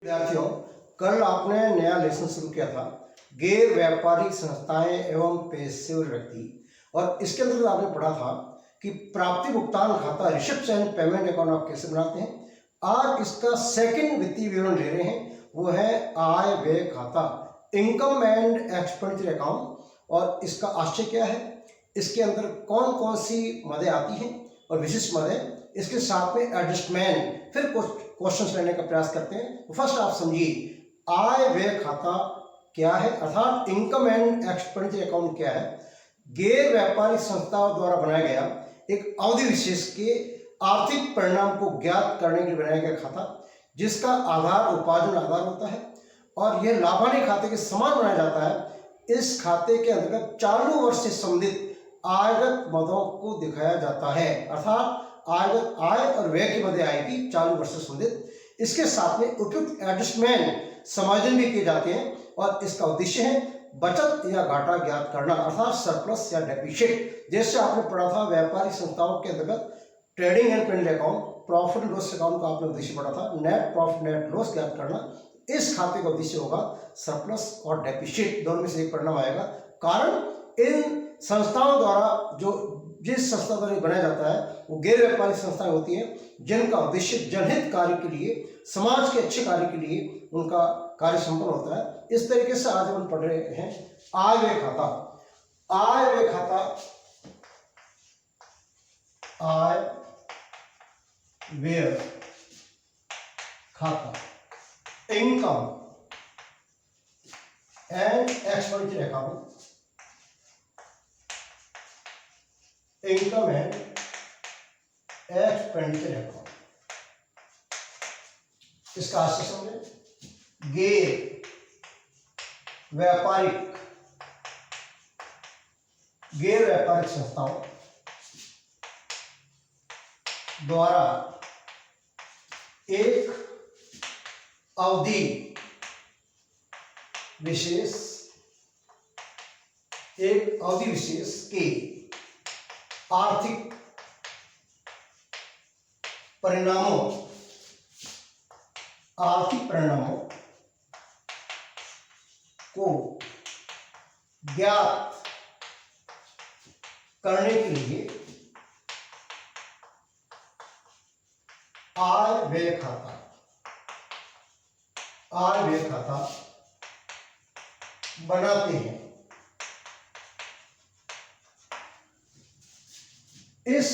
विद्यार्थियों, कल आपने नया लेसन शुरू किया था गैर व्यापारिक संस्थाएं एवं पेशेवर व्यक्ति, और इसके अंदर आपने पढ़ा था कि प्राप्ति भुगतान खाता रिसिप्ट एंड पेमेंट अकाउंट आप कैसे बनाते हैं। आज इसका सेकंड वित्तीय विवरण ले रहे हैं, वो है आय व्यय खाता, इनकम एंड एक्सपेंडिचर अकाउंट। और इसका आशय क्या है, इसके अंदर कौन कौन सी मदें आती हैं और विशिष्ट मदें, इसके साथ में एडजस्टमेंट, फिर क्वेश्चंस लेने का प्रयास करते हैं। फर्स्ट आप समझिए आय व्यय खाता क्या है, अर्थात इनकम एंड एक्सपेंडिचर अकाउंट क्या है। गैर व्यापारिक संस्थाओं द्वारा बनाया गया एक अवधि विशेष के आर्थिक परिणाम को ज्ञात करने के लिए बनाया गया खाता, जिसका आधार उपार्जन आधार होता है और यह लाभानी खाते के समान बनाया जाता है। इस खाते के अंतर्गत चालू वर्ष से संबंधित आयगत मदों को दिखाया जाता है, अर्थात आयगत आय और व्यय की मदें आएगी चालू वर्ष से संबंधित। इसके साथ में उपयुक्त एडजस्टमेंट समायोजन भी किए जाते हैं और इसका उद्देश्य है बचत या घाटा ज्ञात करना, अर्थात सरप्लस या डेफिसिट। जैसे आपने पढ़ा था व्यापारिक संस्थाओं के अंतर्गत trading and payment account, profit and loss account का आपने उद्देश्य पढ़ा था नेट प्रॉफिट नेट लॉस ज्ञात करना। इस खाते का उद्देश्य होगा सरप्लस और डेफिसिट, दोनों में से एक परिणाम आएगा। कारण इन संस्थाओं द्वारा जिस संस्था द्वारा बनाया जाता है वो गैर व्यापारिक संस्थाएं होती हैं जिनका उद्देश्य जनहित कार्य के लिए, समाज के अच्छे कार्य के लिए उनका कार्य संपन्न होता है। इस तरीके से आज हम पढ़ रहे हैं आय व्यय खाता। आय व्यय खाता, आय व्यय खाता, income and expenditure account, income and expenditure account. इसका आशय समझे, गैर व्यापारिक संस्थाओं द्वारा एक अवधि विशेष के आर्थिक परिणामों को ज्ञात करने के लिए आय व्यय खाता बनाते हैं। इस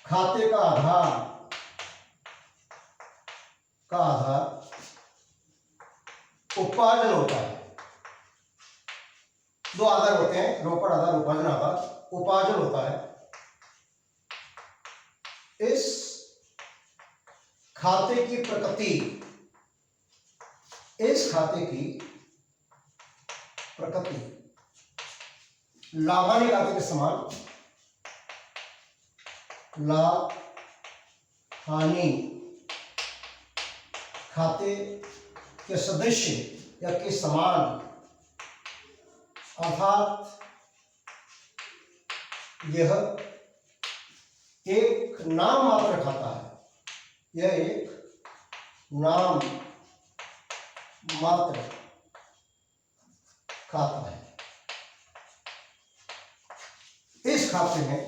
खाते का आधार उपार्जन होता है। दो आधार होते हैं, रोकड़ आधार, उपार्जन आधार। उपार्जन होता है। इस खाते की प्रकृति लाभानी खाते के समान, लाभ हानि खाते के सदृश्य या के समान, अर्थात यह एक नाम मात्र खाता है। यह एक नाम मात्र खाता है। इस खाते में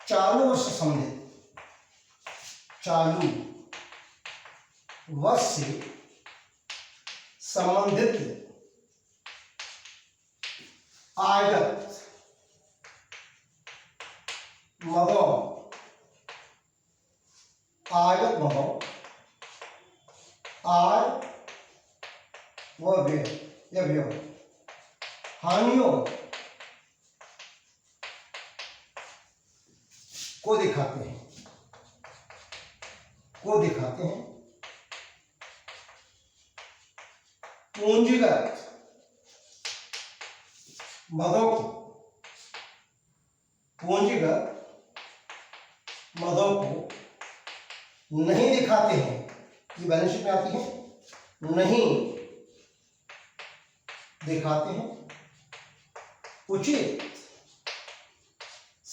चालू वर्ष से संबंधित आयगत मदों, आय व व्यय, हानियों को दिखाते हैं। पूंजीगत मदों को नहीं दिखाते हैं। ये बैलेंस शीट में आती है, नहीं दिखाते हैं। उचित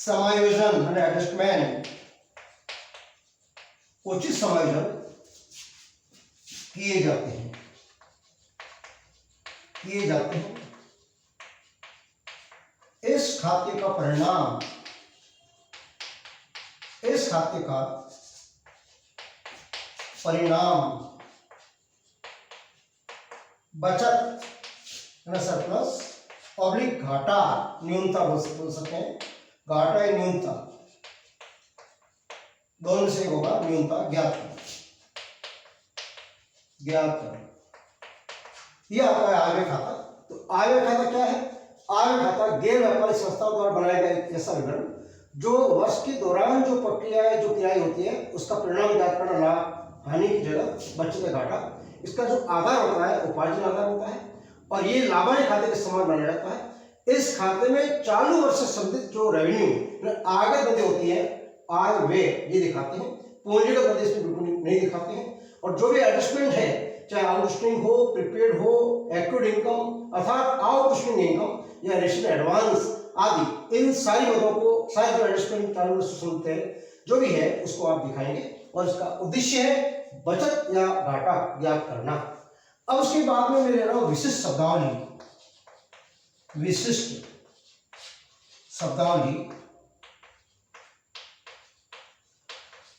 समायोजन यानी एडजस्टमेंट, उचित समायोजन किए जाते हैं, इस खाते का परिणाम, बचत सरप्लस ऑब्लिक घाटा, न्यूनता बोल सकते हैं, घाटा या न्यूनता दोनों से होगा, न्यूनता ज्ञात कर। यह आता है आयव्यय खाता। तो आयव्यय खाता क्या है? आयव्यय खाता गैर व्यापारिक संस्थाओं द्वारा बनाया गया एक ऐसा विवरण जो वर्ष के दौरान जो प्रक्रियाएं जो क्रियाएं होती है उसका परिणाम ज्ञात करना, लाभ हानि की जगह बचत या घाटा, इसका जो आधार होता है उपार्जन आधार होता है और ये लाभांश खाते के समान बनाया जाता है। इस खाते में चालू वर्ष से संबंधित जो रेवेन्यू आगत बंदी होती है, आय व्यय ये दिखाते हैं, पूंजीगत बंदी इसमें बिल्कुल नहीं दिखाते हैं। और जो भी एडजस्टमेंट है, चाहे आउटस्टैंडिंग हो, प्रीपेड हो, एक्टिव इनकम अर्थात आउटस्टैंडिंग इनकम या रेशन एडवांस आदि, इन सारी मदों को, सारे जो एडजस्टमेंट चालू वर्ष से संबंधित है जो भी है उसको आप दिखाएंगे और इसका उद्देश्य है बचत या घाटा ज्ञात करना। अब उसके बाद में मैं ले रहा हूं विशिष्ट शब्दावली।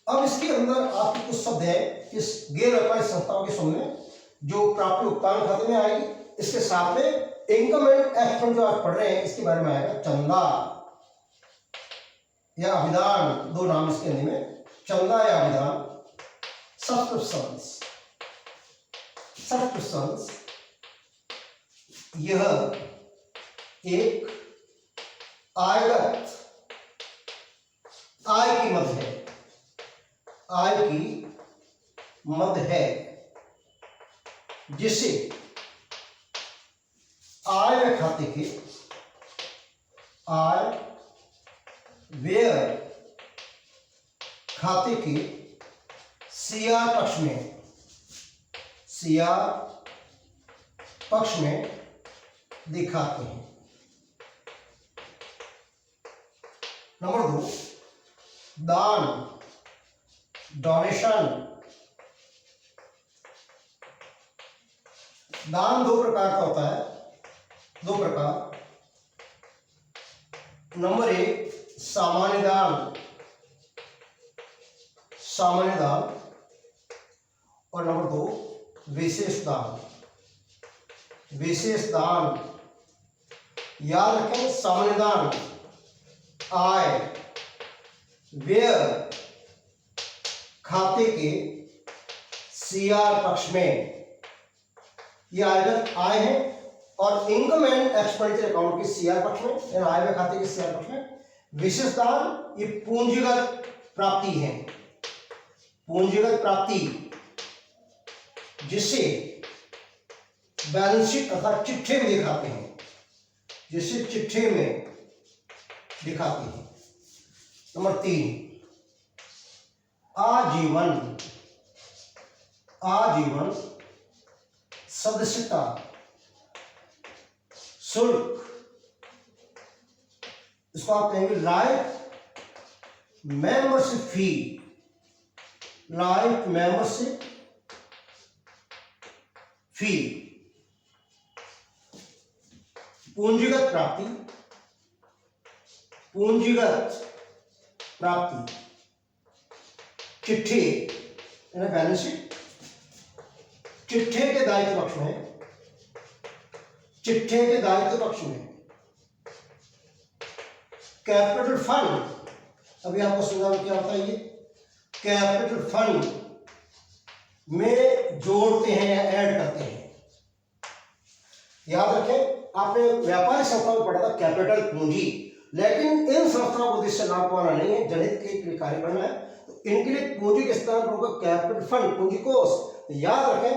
अब इसके अंदर आपके कुछ शब्द है इस गैर व्यापारिक संस्थाओं के सामने जो प्राप्ति भुगतान खाते में आएगी, इसके साथ में इनकम एंड एक्सपेंस जो आप पढ़ रहे हैं इसके बारे में आएगा चंदा या अभिदान, दो नाम इसके हिंदी में, चंदा या अभिदान, सब्सक्रिप्शंस। यह एक आयगत आय की मद है, जिसे आय खाते के आय व्यय खाते के सीआर पक्ष में दिखाते हैं। नंबर 2, दान, डोनेशन। दान दो प्रकार का होता है, दो प्रकार। नंबर 1 सामान्य दान और नंबर 2 विशेष दान। याद रखें, सामान्य दान आय व्यय खाते के सीआर पक्ष में, यह आयगत आय है, और इनकम एंड एक्सपेंडिचर अकाउंट के सीआर पक्ष में, यानी आय व्यय खाते के सीआर पक्ष में। विशेष दान ये पूंजीगत प्राप्ति है, जिसे बैलेंस शीट अर्थात चिट्ठे में दिखाते हैं, नंबर 3 आजीवन सदस्यता शुल्क, इसको आप कहेंगे लाइफ मेंबरशिप फी। पूंजीगत प्राप्ति चिट्ठी बैलेंस शीट, चिट्ठे के दायित्व पक्ष में कैपिटल फंड। अभी आपको समझा क्या होता है, ये कैपिटल फंड में जोड़ते हैं या ऐड करते हैं। याद रखें, आपने व्यापारिक संस्थाओं में पढ़ा था कैपिटल पूंजी, लेकिन इन संस्थाओं को उद्देश्य लाभ पाना नहीं है, जनहित के लिए कार्य करना है, तो इनके लिए पूंजी के स्थान पर होगा कैपिटल फंड, पूंजी कोष। तो याद रखें,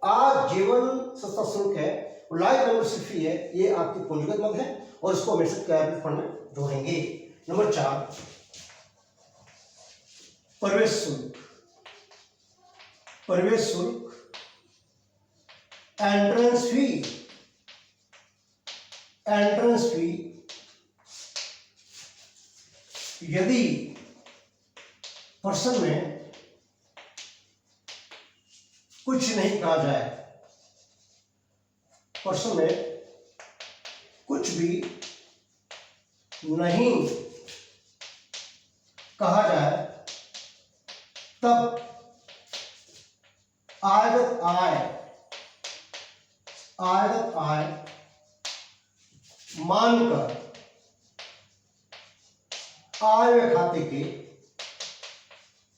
आजीवन संस्था शुल्क है, लाइफ मेंबरशिप फी है, ये आपकी पूंजीगत मद है और इसको हमेशा कैपिटल फंड में जोड़ेंगे। नंबर 4 प्रवेश शुल्क, एंट्रेंस फी यदि प्रश्न में कुछ नहीं कहा जाए, प्रश्न में कुछ भी नहीं कहा जाए, तब आयगत आय मानकर आय व्यय खाते के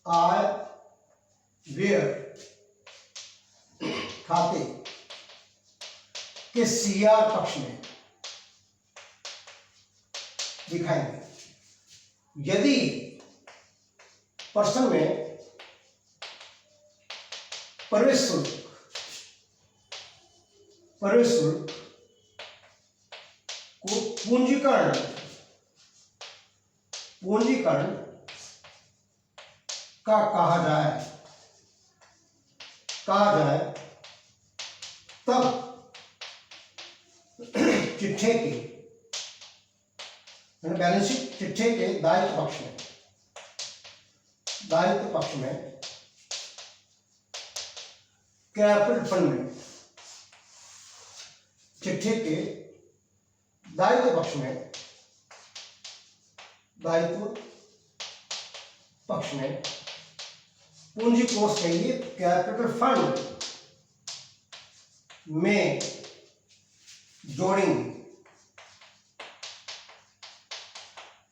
आय व्यय खाते के सीआर पक्ष में दिखाएंगे। यदि प्रश्न में प्रवेश शुल्क को पूंजीकरण का कहा जाए तब चिट्ठे के बैलेंस शीट चिट्ठे के दायित्व पक्ष में कैपिटल फंड में, चिट्ठे के दायित्व पक्ष में पूंजी कोष के लिए कैपिटल फंड में जोड़ेंगे।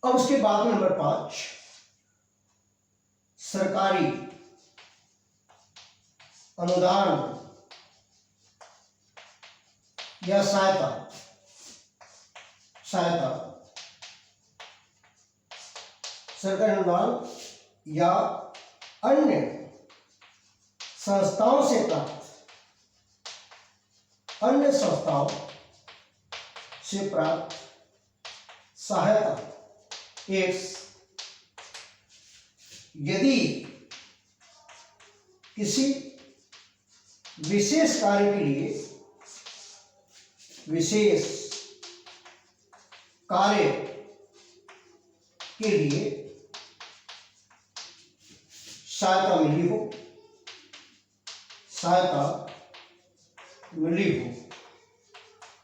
अब उसके बाद में नंबर 5, सरकारी अनुदान या सहायता सरकारी अनुदान या अन्य संस्थाओं से प्राप्त सहायता। यदि किसी विशेष कार्य के लिए सहायता मिली हो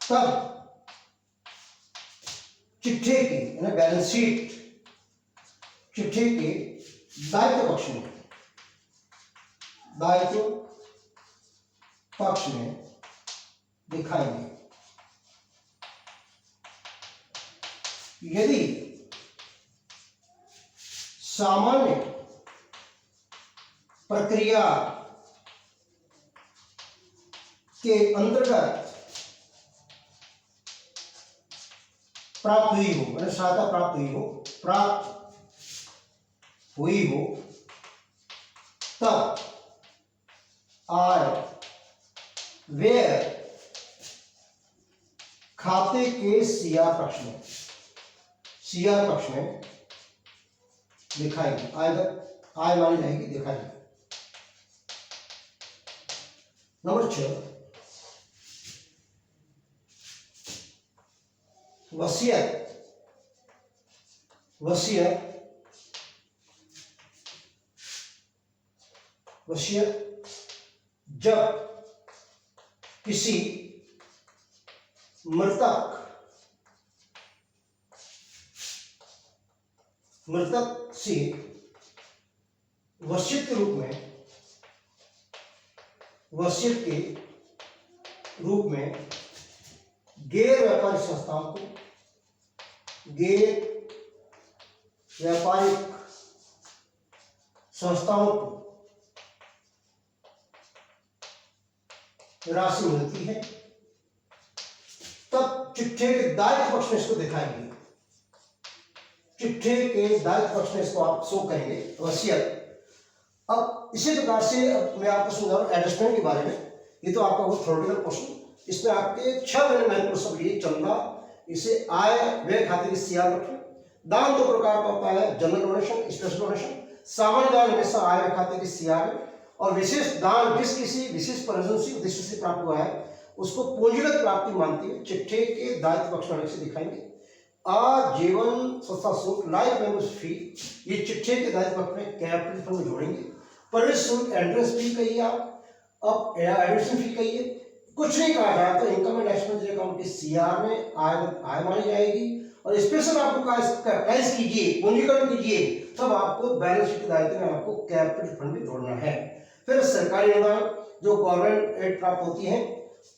तब चिट्ठे के बैलेंस शीट चिट्ठे के दायित्व पक्ष में दिखाएंगे। यदि सामान्य प्रक्रिया के अंतर्गत प्राप्त हुई हो, सहायता प्राप्त हुई हो तब आय व्यय खाते के सीआर पक्ष में दिखाएगी। आय मानी जाएगी, देखा जाएगा। नंबर 6, वसीयत जब किसी मृतक से वसीयत के रूप में गैर व्यापारिक संस्थाओं को राशि मिलती है तब चिट्ठे के दायित्व पक्ष में इसको दिखाएंगे। चिट्ठे के दायित्व पक्ष में इसको आप शो करेंगे वसीयत। अब इसी प्रकार से मैं आपको समझा रहा हूं एडजस्टमेंट के बारे में। ये तो आपका वो थ्योरेटिकल क्वेश्चन, इसमें आपके 6 महत्वपूर्ण सब ये चंदा, इसे आय व्यय खाते की सीआर रखें। दान 2 प्रकार का होता है, जनरल डोनेशन, स्पेशल डोनेशन। सामान्य दान हमेशा आय व्यय खाते की सीआर है, और विशेष दान जिस किसी विशेष प्रयोजन से उद्देश्य से प्राप्त हुआ है उसको पूंजीगत प्राप्ति मानती है। चिट्ठे के दायित्व पक्ष में से दिखाएंगे। आजीवन संस्था शुल्क लाइफ मेंबर्स फी, ये चिट्ठे के दायित्व अपने कैपिटल फंड में जोड़ेंगे। प्रवेश शुल्क एंट्रेंस फी कहिए आप, अब एडमिशन फी कहिए, कुछ नहीं कहा जाए तो इनकम एंड एक्सपेंस अकाउंट की सीआर में आय मानी जाएगी। और स्पेशल आपको कैश कीजिए, पूंजीकरण कीजिए, तब आपको बैलेंस शीट के दायित्व में आपको कैपिटल फंड भी जोड़ना है। फिर सरकारी अनुदान जो गवर्नमेंट एड प्राप्त होती है,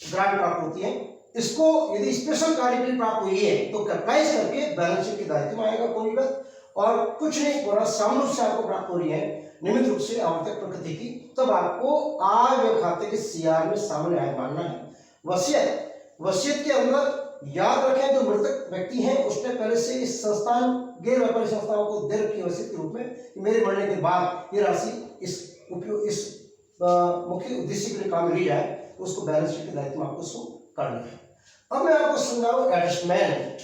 ग्रांट प्राप्त होती है, इसको यदि स्पेशल कार्य के लिए प्राप्त हुई है तो कैपिटलाइज करके बैलेंस शीट के दायित्व में आएगा पूंजीगत। और कुछ नहीं पूरा सामूहिक से आपको प्राप्त हो रही है नियमित रूप से आवश्यक प्रकृति की, तब आपको आय व्यय खाते के सीआर में सामान्य आय मानना है। वसीयत, वसीयत के अंदर याद रखें जो मृतक व्यक्ति हैं उसने पहले से इस संस्थान गैर व्यापारिक संस्थाओं को दे रखी वसीयत के रूप में कि मेरे मरने के बाद ये राशि इस उपयोग इस मुख्य उद्देश्य के लिए काम ली जाए, तो उसको बैलेंस शीट के दायित्व में आपको शो करना है। अब मैं आपको समझाऊं एडजस्टमेंट।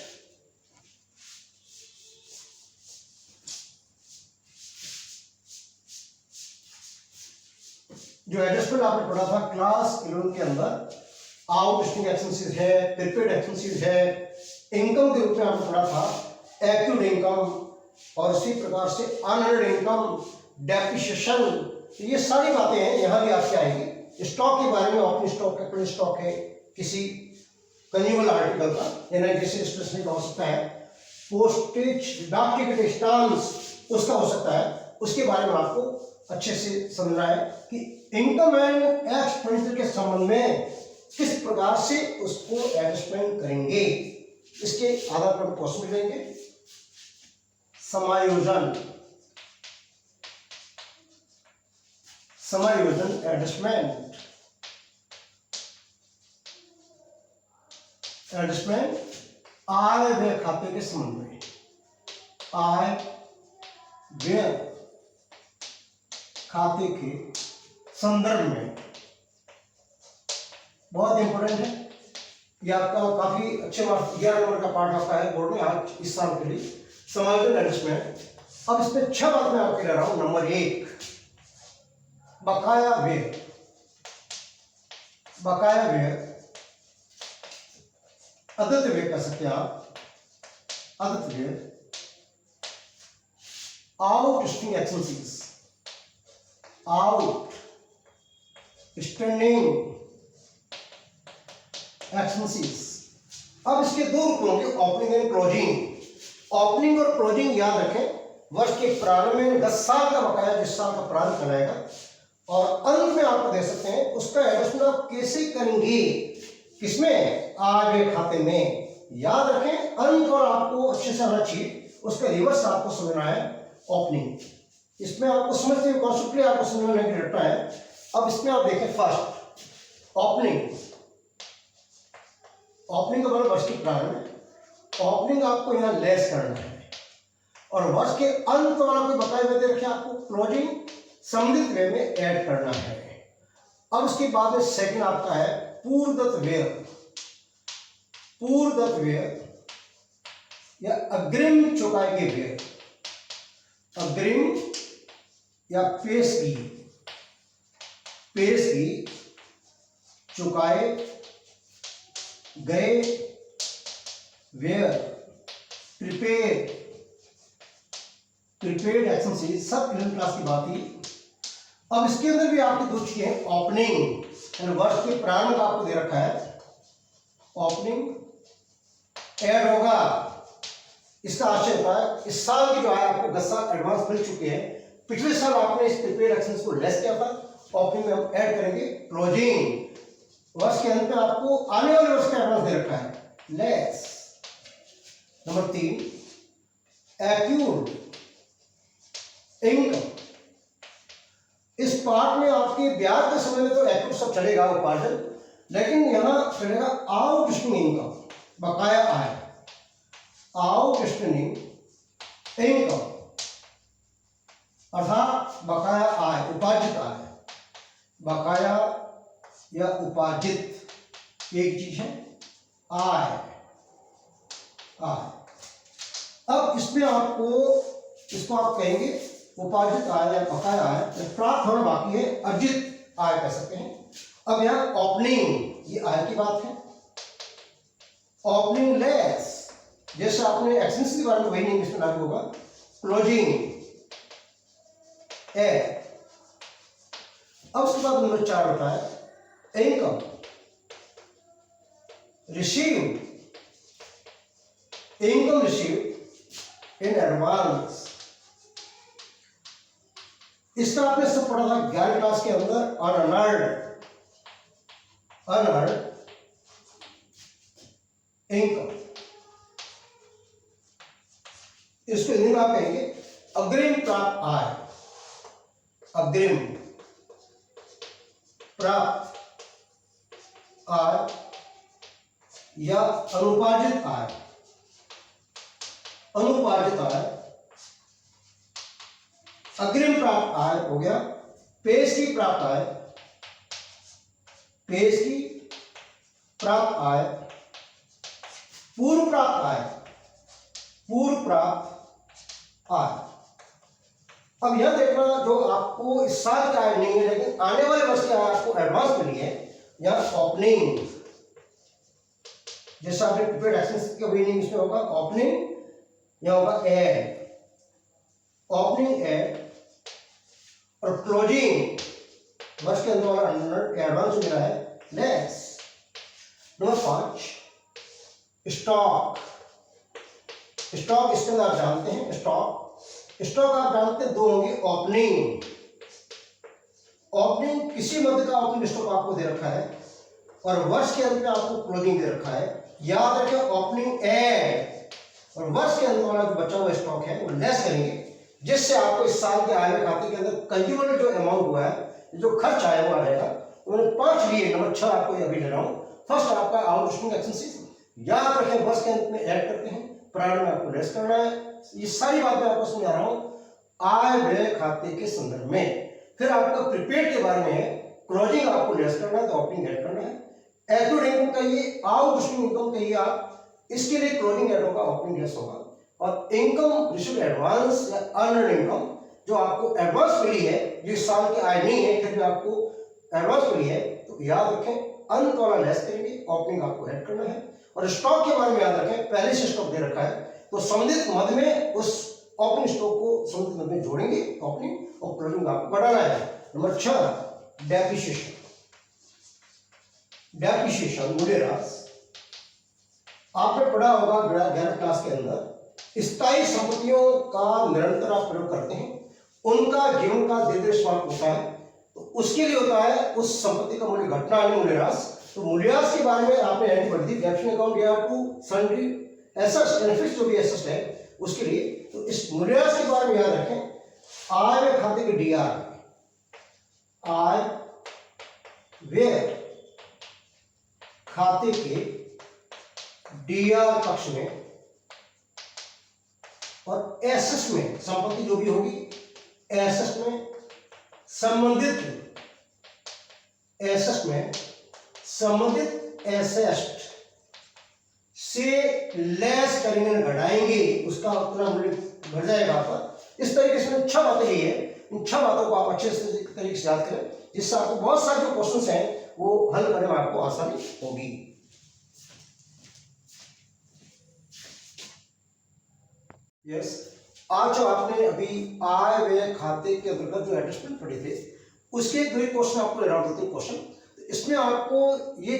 जो एडजस्टमेंट आपने पढ़ा था क्लास 11 के अंदर, आउटस्टैंडिंग एक्सपेंसेस है, प्रीपेड एक्सपेंसेस है, इनकम के रूप में आपने पढ़ा था एक्टिव इनकम और इसी प्रकार से अनअर्न्ड इनकम, डेप्रिसिएशन, ये सारी बातें हैं यहाँ भी आपसे आएगी। स्टॉक के बारे में ओपनिंग स्टॉक, कैपिटल स्टॉक है किसी कंज्यूमर आर्टिकल का, यानी जैसे स्टेशनरी का हो सकता है, पोस्टेज डाक टिकट स्टाम्प्स उसका हो सकता है, उसके बारे में आपको अच्छे से समझना है कि इनकम एंड एक्सपेंडिचर के संबंध में किस प्रकार से उसको एडजस्टमेंट करेंगे, इसके आधार पर क्वेश्चन मिलेंगे। समायोजन, समायोजन एडजस्टमेंट, एडजस्टमेंट आय व्यय खाते के संबंध में, आय व्यय खाते के संदर्भ में बहुत इंपॉर्टेंट है। ये आपका काफी अच्छे मार्क्स 11 नंबर का पार्ट आपका है बोर्ड में आज इस साल के लिए, समायोजन एडजस्टमेंट। अब इसमें 6 बात मैं आपके ले रहा हूं। नंबर 1 बकाया व्यय, बकाया व्यय, अदत्त व्यय कह सकते हैं आप, अदत्त व्यय, आउटस्टैंडिंग एक्सपेंसेस, आउटस्टैंडिंग एक्सपेंसेस। अब इसके दो रूप होंगे, ओपनिंग एंड क्लोजिंग। ओपनिंग और क्लोजिंग याद रखें, वर्ष के प्रारंभ में 10 साल का बकाया जिस साल का प्रारंभ कराएगा और अंत में आपको दे सकते हैं, उसका एडजस्टमेंट आप कैसे करेंगे, किसमें, आय व्यय खाते में। याद रखें अंक और आपको अच्छे से आना चाहिए, उसका रिवर्स आपको समझना है ओपनिंग। इसमें आपको समझते हुए कॉन्सेप्ट आपको समझना नहीं रहता है। अब इसमें आप देखें फर्स्ट ओपनिंग, ओपनिंग का मतलब वर्ष के प्रारंभ, ओपनिंग आपको यहाँ लेस करना है और वर्ष के अंत वाला कोई बताए हुए दे रखे आपको क्लोजिंग सम्मिलित व्यय में ऐड करना है। अब उसके बाद में सेकंड आपका है पूर्वदत्त व्यय, पूर्वदत्त व्यय या अग्रिम चुकाए गए व्यय, अग्रिम या पेशगी, पेशगी चुकाए गए व्यय, प्रीपेड, प्रीपेड एक्सपेंसेस, सब 11 क्लास की बात ही। अब इसके अंदर भी आपकी दो चीजें हैं, ओपनिंग यानी वर्ष के प्रारंभ का आपको दे रखा है, ओपनिंग ऐड होगा। इसका आशय होता है इस साल की जो है आपको 10 साल एडवांस मिल चुके हैं, पिछले साल आपने इस प्रीपेड एक्सपेंस को लेस किया था, ओपनिंग में हम ऐड करेंगे क्लोजिंग। वर्ष के अंत में आपको आने वाले वर्ष का एडवांस दे रखा है, लेस। Number 3 accrued income. इस पार्ट में आपके ब्याज के समय में तो एक्यूर्ड सब चलेगा उपार्जन, लेकिन यहां चलेगा आउटस्टैंडिंग इनकम, बकाया आय, आउटस्टैंडिंग इनकम अर्थात बकाया आय, उपार्जित आय, बकाया या उपार्जित एक चीज है, आय, आय। अब इसमें आपको, इसको आप कहेंगे उपार्जित आय या बकाया आय, प्राप्त होना बाकी है, अर्जित आय कह सकते हैं। अब यहां ओपनिंग, ये आय की बात है, ओपनिंग लेस जैसे आपने एक्सपेंस के बारे में वही इंग्लिश में लागू होगा, क्लोजिंग ए। अब उसके बाद नंबर 4 होता है income receive, income receive in advance. इसका आपने सब पढ़ा था 11वीं क्लास के अंदर, अनअर्न्ड, अनअर्न्ड इनकम। इसको हिंदी में आप कहेंगे अग्रिम प्राप्त आय, अग्रिम प्राप्त आय या अनुपार्जित आय, अनुपार्जित आय। अग्रिम प्राप्त आय हो गया, पेश की प्राप्त आय, पेश की प्राप्त आय, पूर्व प्राप्त आय, पूर्व प्राप्त आय। अब यह देखना, जो आपको इस साल की आय नहीं है लेकिन आने वाले वर्ष की आय आपको एडवांस मिली है, या ओपनिंग। जैसा आपने प्रीपेड एक्सपेंस के मीनिंग इसमें होगा ओपनिंग, या होगा एड, ओपनिंग एड। और क्लोजिंग वर्ष के अंदर वाला एडवांस मिला है लेस। नंबर 5 स्टॉक, स्टॉक इसके अंदर आप जानते हैं स्टॉक, स्टॉक आप जानते हैं दो होंगे, ओपनिंग, ओपनिंग किसी मद का ओपनिंग स्टॉक आपको दे रखा है, और वर्ष के अंत में आपको क्लोजिंग दे रखा है। याद रखें ओपनिंग एड और वर्ष के अंत वाला जो बचा हुआ स्टॉक है वो लेस करेंगे, जिससे आपको इस साल के आय में खाते के अंदर कंज्यूमर जो अमाउंट हुआ है, जो खर्च आया वो आ जाएगा। उन्होंने 5 लिए, नंबर 6 आपको अभी ले रहा हूं। फर्स्ट आपका आउटस्टैंडिंग एक्सपेंसेस, याद रखें वर्ष के अंत में ऐड करते हैं, प्रारंभ में आपको लेस करना है। ये सारी बातें आपको समझा रहा हूं आय व्यय खाते के संदर्भ में। फिर आपका प्रीपेड के बारे में है, क्लोजिंग आपको लेस करना है तो ओपनिंग ऐड करना है। एक्यूट इनकम कहिए, आउटस्टैंडिंग इनकम कहिए आप, इसके लिए क्लोजिंग ऐड होगा, ओपनिंग लेस होगा। और इनकम रिसीव्ड एडवांस या अर्नड इनकम, जो आपको एडवांस मिली है, जो इस साल की आय नहीं है फिर भी आपको एडवांस मिली है, तो याद रखें अंत वाला लेस करेंगे, ओपनिंग आपको ऐड करना है। और स्टॉक के बारे में याद रखें, पहले से स्टॉक दे रखा है तो संबंधित मद में उस ओपनिंग स्टॉक को संबंधित मद में जोड़ेंगे, ओपनिंग और क्लोजिंग आपको बढ़ाना है। नंबर 6 डेप्रिसिएशन, डेप्रिसिएशन मूल्यह्रास। आपने पढ़ा होगा 11वीं क्लास के अंदर, स्थायी संपत्तियों का निरंतर आप प्रयोग करते हैं, उनका जीवन का दीर्घ समाप्त होता है, तो उसके लिए होता है उस संपत्ति का मूल्य घटना यानी मूल्यह्रास। तो मूल्यह्रास के बारे में आपने एंट्री पढ़ी थी, डेप्रिसिएशन अकाउंट या टू सन्ड्री एसेट्स बेनिफिट्स जो भी एसेट्स है उसके लिए। तो इस मूल्यह्रास के बारे में याद रखें, आय व्यय खाते के डीआर, आय व्यय खाते के डीआर पक्ष में और एसेट्स में, संपत्ति जो भी होगी एसेट्स में संबंधित, एसेट्स में संबंधित एसेट से लेस करेंगे, घटाएंगे, उसका उतना मूल्य बढ़ जाएगा आपका। इस तरीके से 6 बातें ली है, इन 6 बातों को आप अच्छे से तरीके से याद करें, जिससे आपको बहुत सारे जो क्वेश्चंस हैं वो हल करने में आपको आसानी होगी। यस, आज जो आपने अभी आय व्यय खाते के अंतर्गत जो एडजस्टमेंट पढ़े थे, उसके 2 क्वेश्चन आपको ले रहा हूं, 2-3 क्वेश्चन। इसमें आपको ये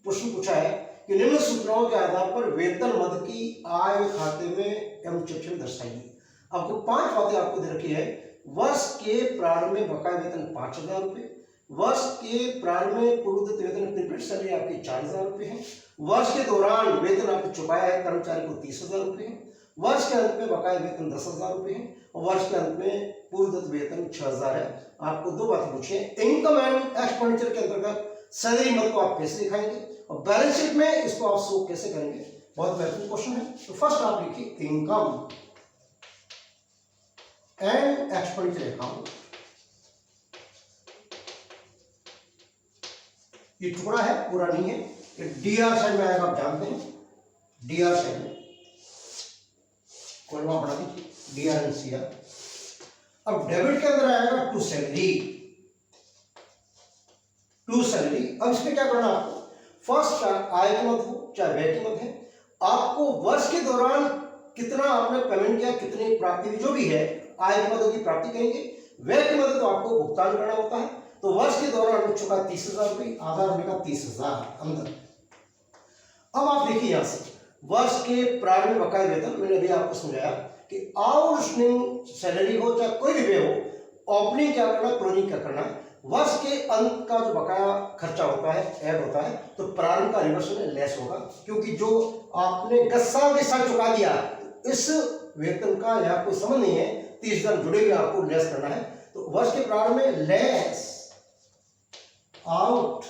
प्रश्न पूछा है कि निम्न सूचनाओं के आधार पर वेतन मद की आय व्यय खाते में एवं चित्र दर्शाइए। आपको 5 बातें आपको दे रखी है। वर्ष के प्रारंभ में बकाया वेतन 5,000 रुपये, वर्ष के प्रारंभ में पूर्वदत्त वेतन प्रीपेड सैलरी आपकी 4,000 रुपये है, वर्ष के दौरान वेतन आपको चुकाया है कर्मचारी को 30,000 रुपये है, वर्ष के अंत में बकाया वेतन 10,000 रुपये है, और वर्ष के अंत में पूर्वदत्त वेतन 6,000 है। आपको 2 बातें पूछी है, इनकम एंड एक्सपेंडिचर के अंतर्गत सैलरी मद को आप कैसे दिखाएंगे और बैलेंस शीट में इसको आप शो कैसे करेंगे, बहुत महत्वपूर्ण क्वेश्चन है। तो फर्स्ट आप लिखिए इनकम एंड एक्सपेंडिचर अकाउंट। ये टुकड़ा है, पूरा नहीं है, ये डीआर साइड में आएगा, आप जानते हैं डीआर साइड में कोलमा बढ़ा दीजिए, डीआर एंड सीआर। अब डेबिट के अंदर आएगा टू सैलरी, टू सैलरी। अब इसमें क्या करना आपको, फर्स्ट आय की मद हो चाहे व्यय की मद है, आपको वर्ष के दौरान कितना आपने पेमेंट किया, कितनी प्राप्ति जो भी है, आय की मदद की प्राप्ति कहेंगे, व्यय की मदद तो आपको भुगतान करना होता है। तो वर्ष के दौरान आपने चुका 30,000 रुपये, आधा रुपये का 30,000 अंदर। अब आप देखिए यहां से वर्ष के प्रारंभ में बकाया वेतन, मैंने अभी आपको समझाया कि आउटस्टैंडिंग सैलरी हो चाहे कोई भी व्यय हो, ओपनिंग क्या करना, क्लोजिंग क्या करना है। वर्ष के अंत का जो बकाया खर्चा होता है, ऐड होता है, तो प्रारंभ का रिवर्स में लेस होगा, क्योंकि जो आपने गत साल के साथ चुका दिया, इस वेतन का यहाँ कोई समझ नहीं है, 30,000 जुड़े हुए आपको लेस करना है। तो वर्ष के प्रारंभ में लेस आउट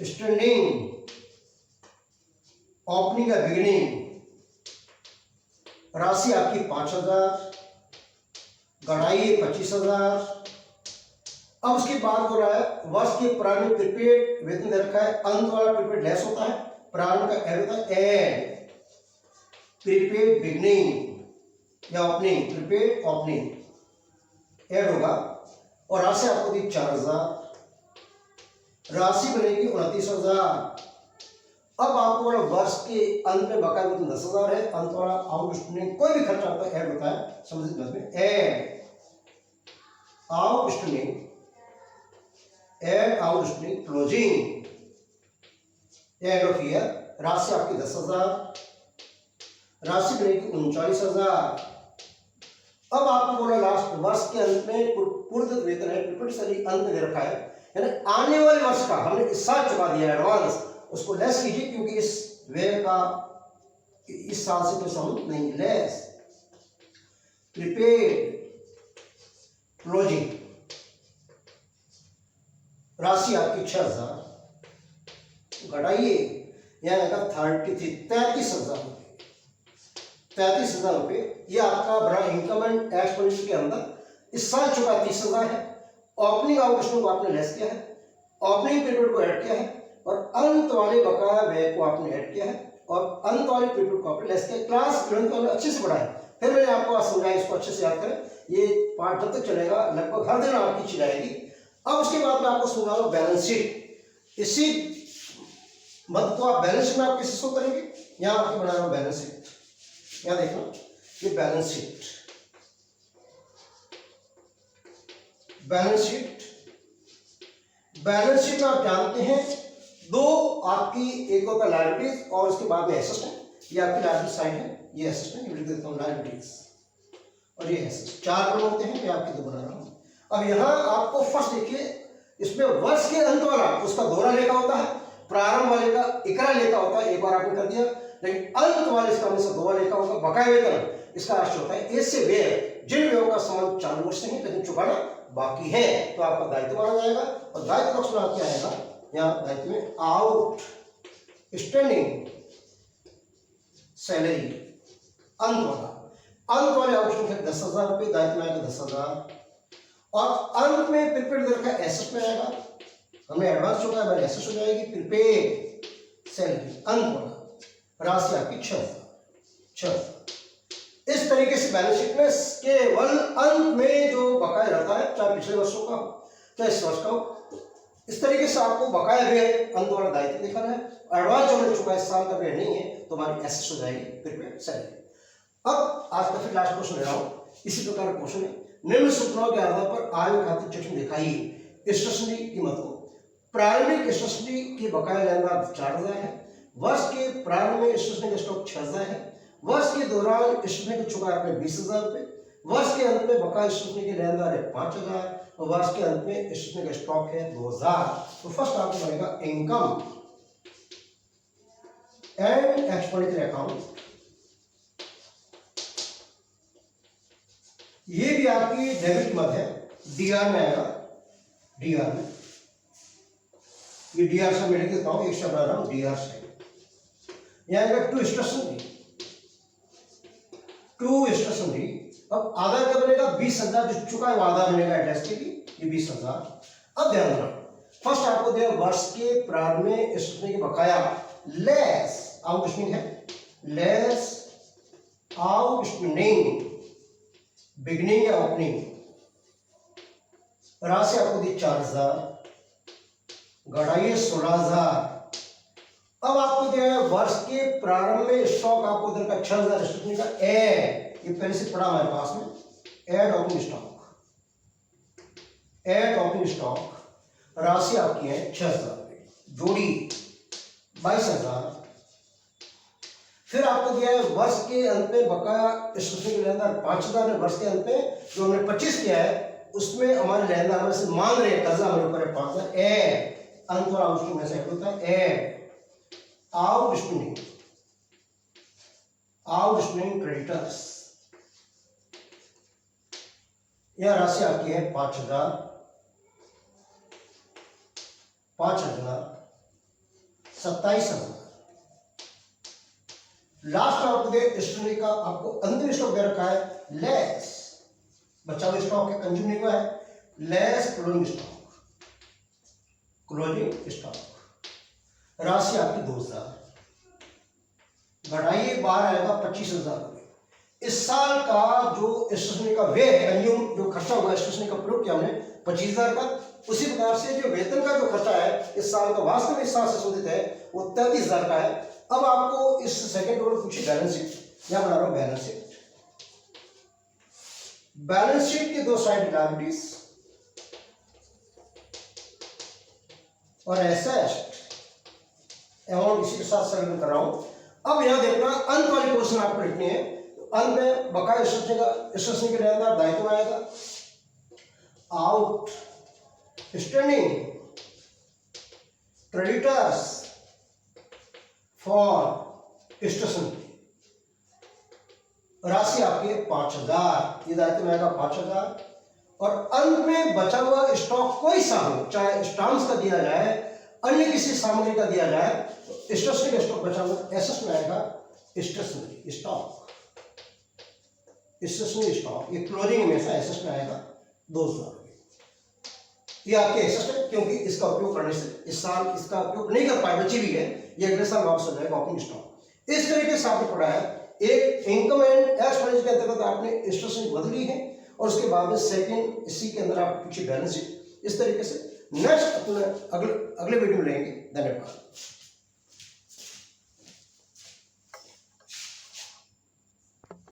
स्टैंडिंग ओपनिंग या बिगिनिंग राशि आपकी 5,000, गढ़ाई 25,000। अब उसके बाद हो रहा है वर्ष के प्रारंभ में प्रीपेड वेतन दे रखा है, अंत वाला प्रीपेड लेस होता है, प्रारंभ का एड होता है एड, प्रीपेड बिगनिंग या ओपनिंग, प्रीपेड ओपनिंग ऐड होगा, और राशि आपको दी 4,000, राशि बनेगी 29,000। अब आपको बोला वर्ष के अंत में बकाया वेतन 10,000 है, अंत वाला आउटस्टैंडिंग कोई भी खर्चा होता है ऐड होता है, समझिए में add outstanding, add outstanding closing, end of year, राशि आपकी 10,000, राशि बनेगी 39,000। अब आपको बोला लास्ट वर्ष के अंत में पूर्व वेतन है, प्रीपेड सैलरी अंत में दे रखा है, यानी आने वाले वर्ष का हमने इस साल चुका दिया एडवांस, उसको लेस कीजिए, क्योंकि इस व्यय का इस साल से कोई संबंध नहीं। लेस प्रीपेड क्लोजिंग, राशि आपकी 6,000, घटाइए यहां 33,000 रुपये, 33,000 रुपये ये आपका बड़ा इनकम एंड एक्सपेंडिचर के अंदर इस साल चुका 30,000 है। ओपनिंग आउटस्टैंडिंग को आपने लेस किया है, ओपनिंग प्रीपेड को ऐड किया है, और अंत वाले बकाया व्यय को आपने ऐड किया है, और अंत वाले प्रीपेड को आपने लेस किया। क्लास 11th को अच्छे से पढ़ा है, फिर मैंने आपको आज समझाया, इसको अच्छे से याद करें, ये पाठ जब तक चलेगा लगभग हर दिन आपकी चीज आएगी। अब उसके बाद मैं आपको समझा रहा हूं बैलेंस शीट। इसी मत को आप बैलेंस शीट में आप किसी शो करेंगे, यहां आपको बना रहा हूं बैलेंस शीट, यहां देखना ये balance sheet, balance sheet, balance sheet में आप जानते हैं दो आपकी, एक होता है लायबिलिटीज और उसके बाद में एसेट्स है, ये आपकी लायबिलिटी साइड है, ये एसेट्स है, ये लिख देता हूं लायबिलिटीज, और ये एसेट्स, 4 कलम होते हैं, ये आपके दो बना रहा हूं। अब यहां आपको फर्स्ट देखिए, इसमें वर्ष के अंत वाला उसका दोहरा लेखा होता है, प्रारंभ वाले का इकरा लेखा होता है, एक बार आपने कर दिया, लेकिन अंत वाले इसका हमेशा दोहरा लेखा होगा। बकाया वेतन इसका राशि होता है ए से व्यय, जिन व्ययों का संबंध चालू वर्ष से है लेकिन चुकाना बाकी है, तो आपका दायित्व माना जाएगा। और दायित्व पक्ष में आप क्या आएगा, यहाँ दायित्व में आउट स्टैंडिंग सैलरी अंत वाले आउटस्टैंडिंग 10,000 रुपये, दायित्व में आएगा 10,000, और अंत में प्रीपेड दे रखा है एसेट में आएगा, हमने एडवांस चुका है, हमारी एसेट हो जाएगी प्रीपेड सैलरी अंत वाला, राशि आपकी 6,000। इस तरीके से बैलेंस शीट में केवल अंत में जो बकाया रहता है, चाहे पिछले वर्षों का हो चाहे इस वर्ष का हो, इस तरीके से आपको बकाया व्यय अंत वाला दायित्व दिखाना है। एडवांस जो हमने चुका है इस साल का व्यय नहीं है, तो हमारी एसेट्स हो जाएगी प्रीपेड सैलरी। अब आज का फिर लास्ट क्वेश्चन ले रहा हूं, इसी प्रकार का क्वेश्चन है, निम्न सूचनाओं के आधार पर आय खातिर चित्र दिखाइए स्टेशनरी कीमत को। प्रारंभिक स्टेशनरी की बकाया लेनदार 4,000 है, वर्ष के प्रारंभ में स्टेशनरी का स्टॉक 6,000 है, वर्ष के दौरान स्टेशनरी को चुका आपने 20,000 रुपये, वर्ष के अंत में बकाया स्टेशनरी के लेनदार है 5,000, और वर्ष के अंत में स्टेशनरी का स्टॉक है 2,000। तो फर्स्ट आपको बनेगा इनकम एंड एक्सपेंडिचर अकाउंट, ये भी आपकी डेबिट मत है, डीआर में आएगा, डीआर में, ये डीआर से मैं लिख देता हूं, एक शब्द बना रहा हूं डीआर से, यहां आएगा टू स्टेशनरी, टू स्टेशनरी। अब आधा क्या बनेगा, 20,000 जो चुका है वो आधा बनेगा एड्रेस के लिए, ये 20,000। अब ध्यान देना, फर्स्ट आपको दिया वर्ष के प्रारंभ में स्टेशनरी की बकाया लेस आउटस्टैंडिंग है, लेस आउटस्टैंडिंग बिगनिंग या ओपनिंग, राशि आपको दी 4,000, घटाइए 16,000, अब आपको क्या है, वर्ष के प्रारंभ में स्टॉक आपको इधर का 6000 स्टेशनरी का एड, ये पहले से पड़ा हमारे पास में, एड ओपनिंग स्टॉक राशि आपकी है 6000 रुपये, जोड़ी 22000। फिर आपको दिया है वर्ष के अंत में बकाया स्टेशनरी के लेनदार 5000 है। वर्ष के अंत में जो हमने 25 किया है उसमें हमारे लेनदार में से मांग रहे हैं, कर्जा हमारे ऊपर है 5000, एड अंत और आउटस्टैंडिंग में से ऐड होता है, एड आउटस्टैंडिंग क्रेडिटर्स, यह राशि आपकी है 5000, 27000। लास्ट आपको दे स्टेशनरी का आपको अंतिम स्टॉक दे रखा है लेस, बचा हुआ स्टॉक है कंज्यूमर का है, लेस क्लोजिंग स्टॉक राशि आपकी 2000, घटाइए बाहर आएगा 25000 रुपये। इस साल का जो स्टेशनरी का व्यय कंज्यूम जो खर्चा हुआ स्टेशनरी का प्रयोग किया हमने 25000 का, उसी प्रकार से जो वेतन का जो खर्चा है इस साल का वास्तव में इस साल से शोधित है वो 33000 का है। अब आपको इस सेकंड रो में पूछिए बैलेंस शीट, यहां बना रहा हूं बैलेंस शीट के दो साइड लायबिलिटीज और एसेट अमाउंट इसी के साथ सरल कर रहा हूं। अब यहां देखना अंत वाली पोर्शन आपको लिखनी है, तो अंत में बकाया स्टेशनरी के लेनदार दायित्व आएगा, आउटस्टैंडिंग क्रेडिटर्स फॉर स्टेशनरी राशि आपकी 5000, ये दायित्व में आएगा 5000। और अंत में बचा हुआ स्टॉक कोई सा हो, चाहे स्टाम्प्स का दिया जाए अन्य किसी सामग्री का दिया जाए, तो स्टेशनरी का स्टॉक बचा हुआ एसेट में आएगा स्टेशनरी स्टॉक, ये क्लोजिंग में से एसेट में आएगा 2000। ये आपके एसेट है क्योंकि इसका उपयोग करने से इस साल इसका उपयोग नहीं कर पाए, बची भी है, ये अगले साल वापस हो जाएगा ओपनिंग स्टॉक। इस तरीके से आपने पढ़ा है, एक इनकम एंड एक्सपेंडिचर के अंतर्गत आपने स्टेशनरी बदली है और उसके बाद में सेकंड इसी के अंदर आप पीछे बैलेंस शीट, इस तरीके से नेक्स्ट अपने अगले वीडियो में लेंगे। धन्यवाद।